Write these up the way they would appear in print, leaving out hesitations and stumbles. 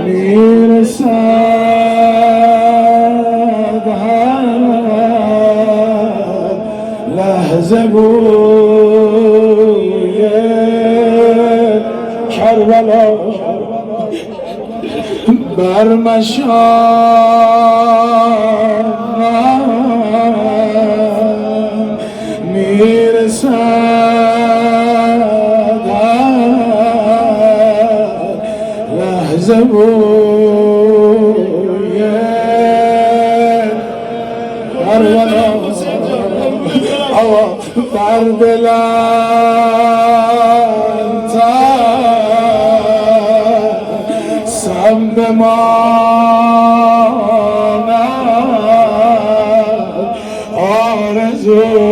میرسد هر لحظه بوی کربلا بر مشام میرسد لحظه بوی کربلا بر دلم ترسم بماند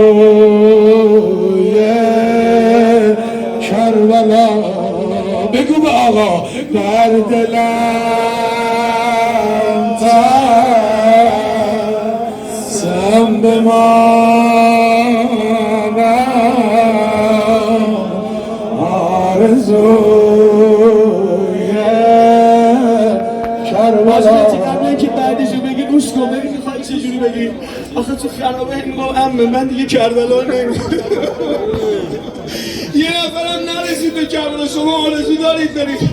آرزوی کربلا بگو به آقا در دلم ترسم بماند آرزوی کربلا قبل اینکه بعدشو بگی گوش کن ببین میخوای چجوری بگی آخه تو خرابه هنگام عمه من دیگه کربلا نمیدونم یه نفرم نرسید به کربلا شما آرزو دارید برید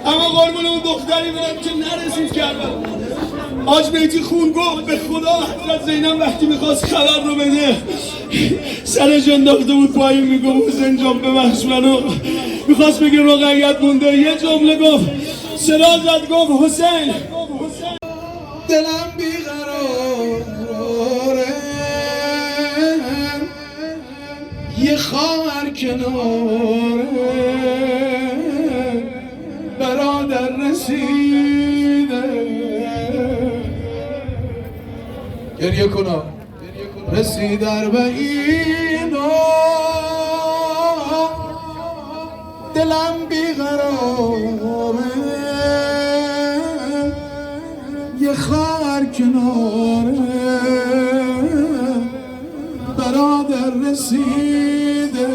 اما قربون اون دختری برم که نرسید کربلا آج بیتی خون گفت به خدا حضرت زینب وقتی میخواست خبر رو بده سرش انداخته بود پایین میگم حسین جان ببخش منو میخواست بگه رقیت مونده یه جمله گفت صدا زد گفت حسین دلم بیقراره یه خواهر کناره برادر رسیده گریه کنم رسید اربعین دلم بیقراره یه خواهر کناره برادر رسیده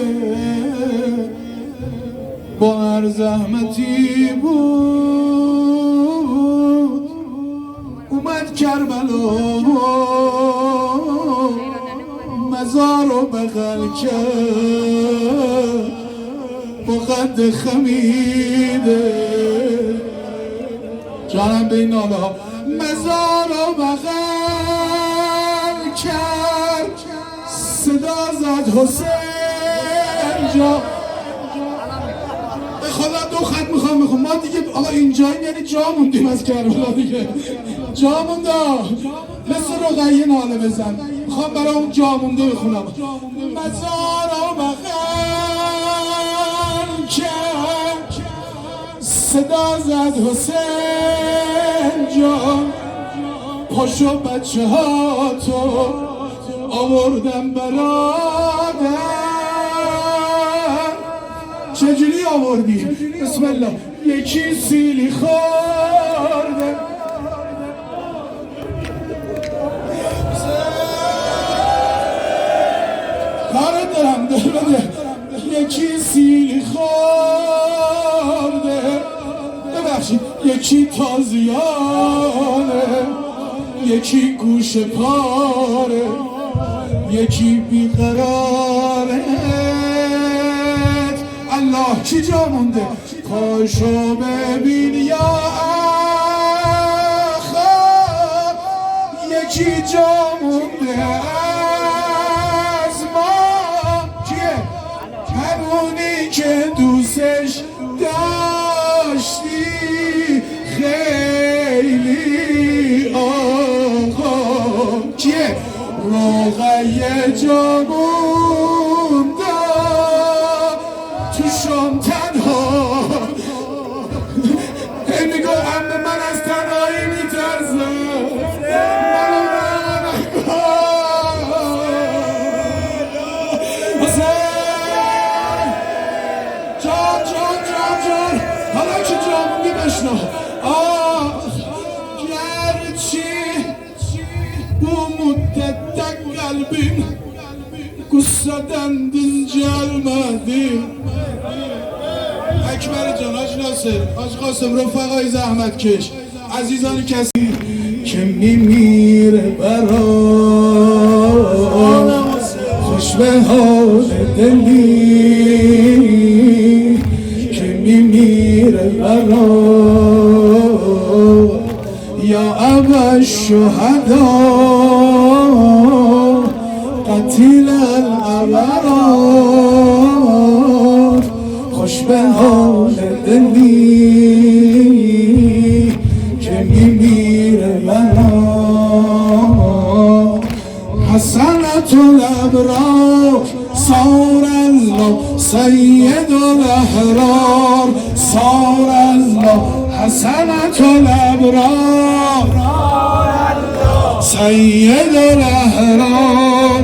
با هر زحمتی بود اومد کربلا مزار رو بغل کرد با قد خمیده جانم به این ناله ها مزار رو بغل کرد صدا زد حسین جا به خدا دو خط میخوام ما دیگه آقا اینجاییم یعنی جا موندیم از کربلا دیگه جا مونده مثل رقیه ناله بزن میخوام برای اون جا مونده بخونم مزار رو بغل کرد صدا زد حسین جان پاشو بچه ها تو آوردم برادر چجوری آوردی؟ بسم الله یکی سیلی خورده کارت دارم بده یکی سیلی خورده ببخشید یکی تازیانه یکی گوش پاره یکی بیقراره الله کی جا مونده پاشو ببین یا آخر یکی جا مونده از ما کیه همونی که دوستش داشتی خیلی آقا کیه رقیه جا مونده تو شام تنها نگاه عمه من از تنهایی میترزم جان حالا که جامونی بشنو گرچی bu müddette kalbim gusseden dincelmedi اکبر جان، حاج ناصر، حاج قاسم، رفقای زحمت کش، عزیزان کسی که میمیره برام، خوش به حال دلی که میمیره برام، یا ابا الشهدا قتیل الابرار، خوش به حال دلی که میمیره برام. حسنة الابرار صار الله سید الاحرار، صار الله حسنة الابرار سید الاحرار.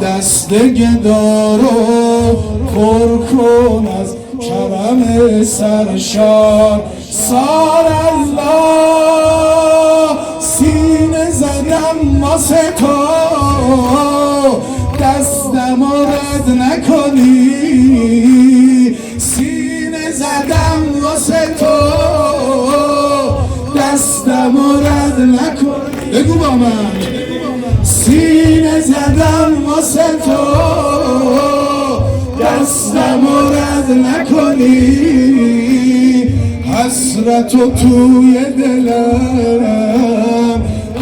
دست گدارو پر کن از کرم سرشار، صار الله سینه زدم واسه تو، دستم رد نکنی، سینه زدم واسه تو، دستم رد نکنی. بگو با من. سینه زدم واسه تو، دستم رد نکنی، حسرت توی دلم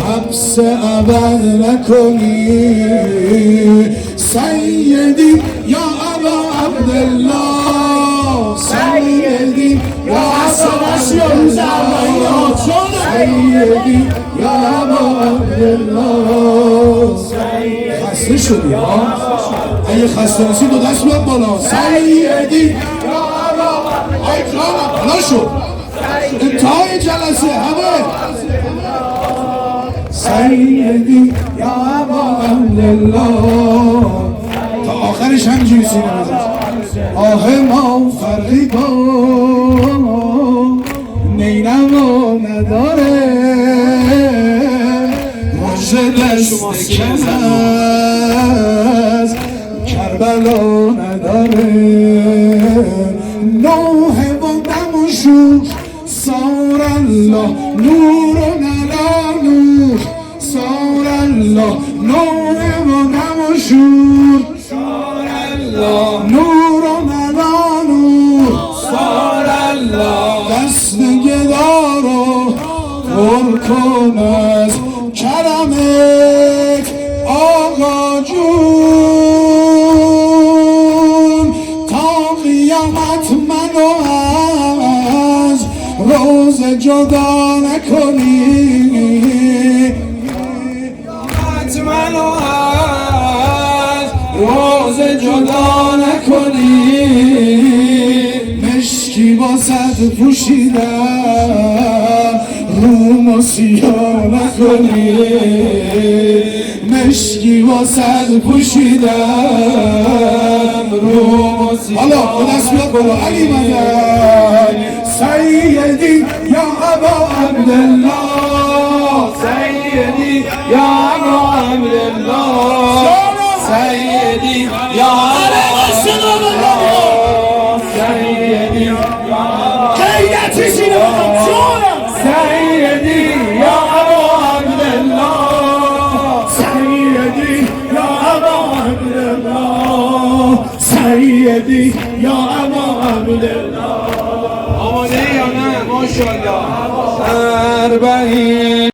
حبس ابد نکنی. سیدی یا ابا عبدالله، سیدی یا ابا عبدالله، سیدی یا ابا عبدالله. خسته شدی ها؟ اگه خسته نسی دو دست بیاد بالا. سیدی یا ابا عبدالله. بالا شد انتهای جلسه همه. سیدی یا ابا عبدالله تا آخرش همینجوری سینه بزن. آه ما فرقی با نینما نداره، مژه دست کم از کربلا نداره. نوح و دم و شور صار الله نور و نلا نور، صار الله نوح و دم و شور، صار الله نور و نلا نور، صار الله دست گدارو پر کن از کرمت آقا جون، تا قیامت منو از روز جدا نکنی، قیامت منو از روز جدا نکنی. مشکی واسد پوشیدم رومو سیاه نکنی، مشکی واسد پوشیدم رومو سیاه. حالا با دست بیاد بالا. علی مدد سیدی یا ابا عبدالله، سیدی یا ابا عبدالله، سیدی یا ابا عبدالله، سیدی یا ابا سیدی یا ابا عبدالله، سیدی یا ابا عبدالله، سیدی یا ابا عبدالله. آماده یا نه؟ ماشاءالله.